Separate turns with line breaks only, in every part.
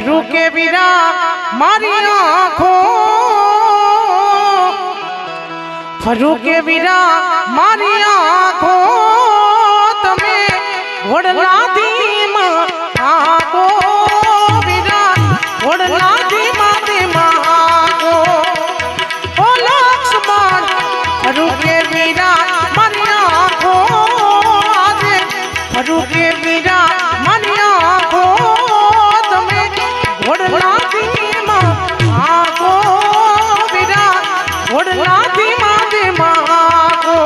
भरू के वीरा मारी आँखों भरू के वीरा मारी आँखों तमे घोड़ला धीमा आँखो वीरा घोड़ला धीमा धीमा आँखो ओ लक्ष्मण भरू के वीरा मारी आँखों आज भरू के वीरा मारी आँखों तमे घोड़ला धीमा आँखो वीरा घोड़ला धीमा धीमा आँखो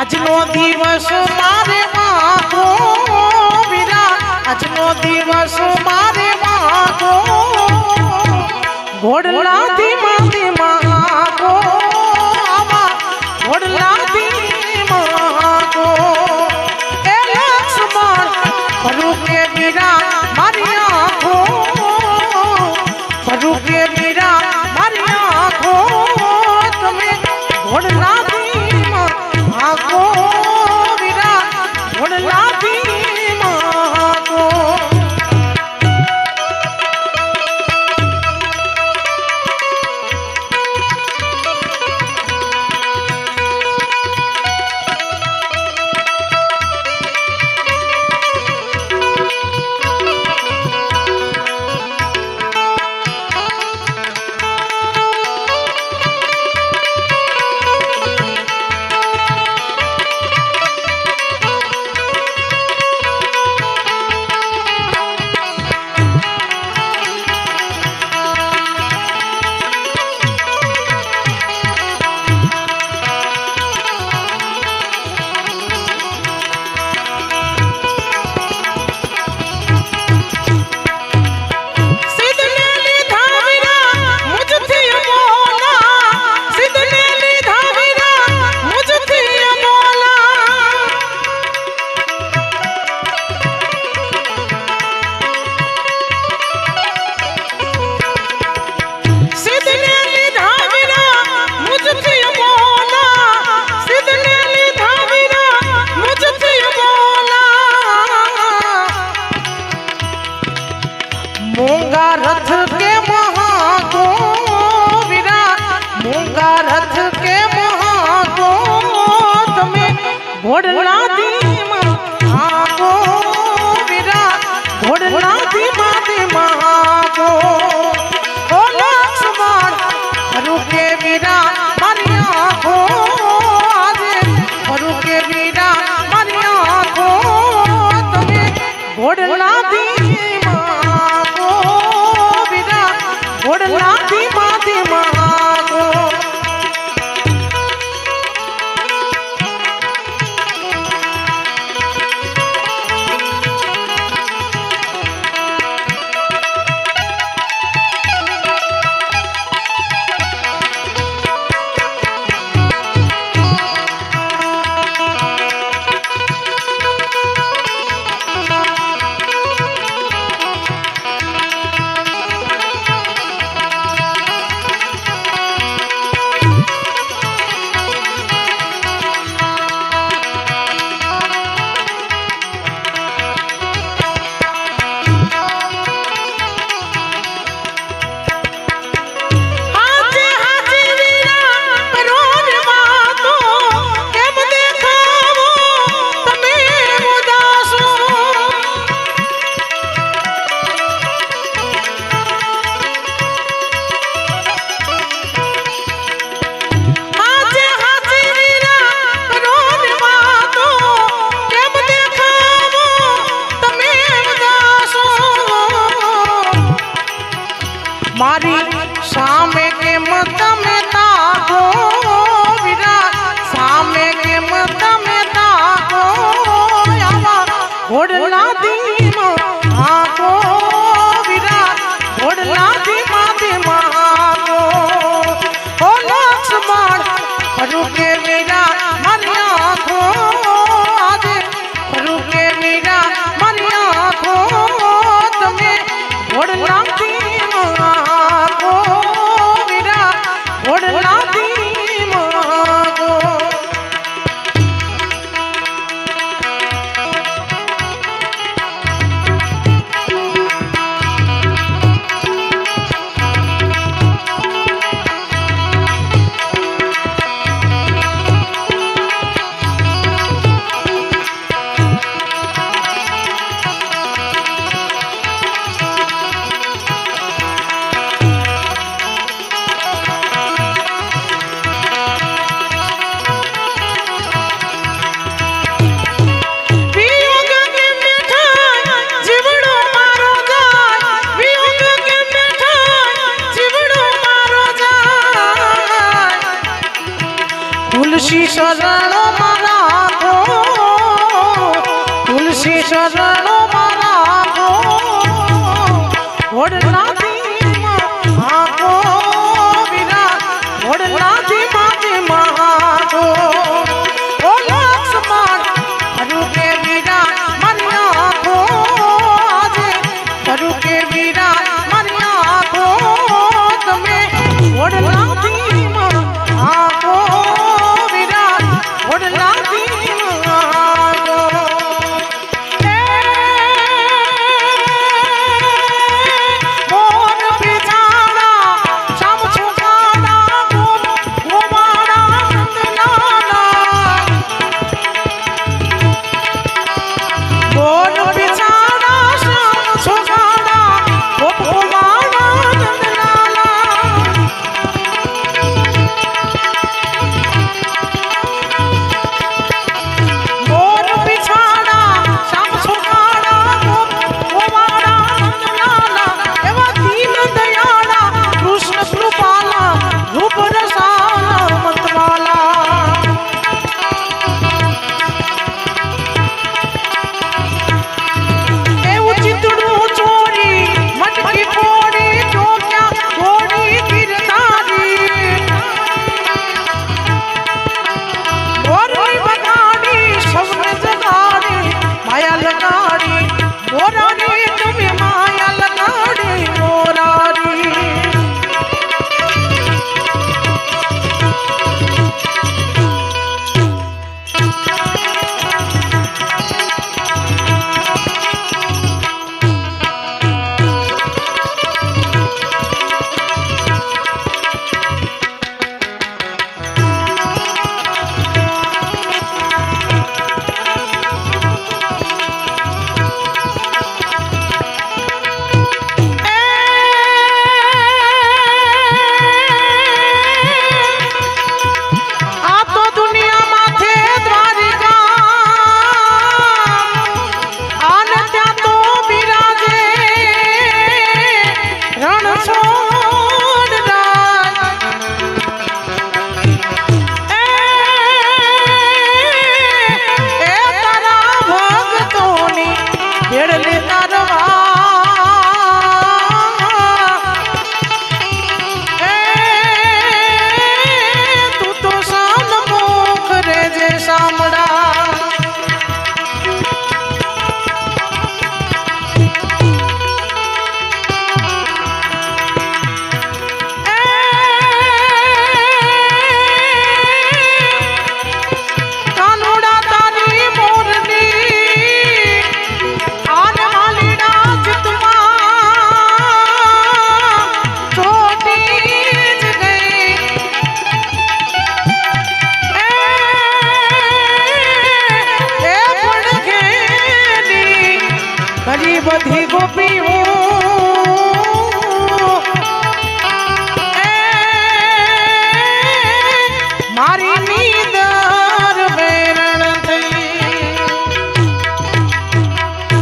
આજનો દિવસ મારે માગો વીરા આજનો દિવસ મારે માગો ઘોડલા ધીમા ધીમા આગો આવા ઘોડલા ધીમા આગો એ લક્ષ્મણ ભરૂ કે વીરા મારી આંખો ભરૂ કે વીરા મારી આંખો તમે ઘોડલા आँखो वीरा घोड़ला धीमा आँखो मूंगा रथ के महागो वीरा मूंगा रथ के महागो तमे घोड़ला धीमा आगो वीरा घोड़ला धीमा धीमा आगो ओ लक्ष्मण भरू के वीरा मारी आँखो आज भरू के वीरा मारी आँखो तमे घोड़ला धीमा घोड़ला धीमा धीमा आगो ઓડલા ધીમા આકો વીરા ઓડલા ધીમા ધીમા આકો ઓ લક્ષ્મણ રૂકે વીરા મારી આંખો આજે રૂકે વીરા મારી આંખો તમે ઓડલા ધીમા આકો વીરા ઓડલા ધીમા આકો તુલસી શરણ મારા તુલસી શરણ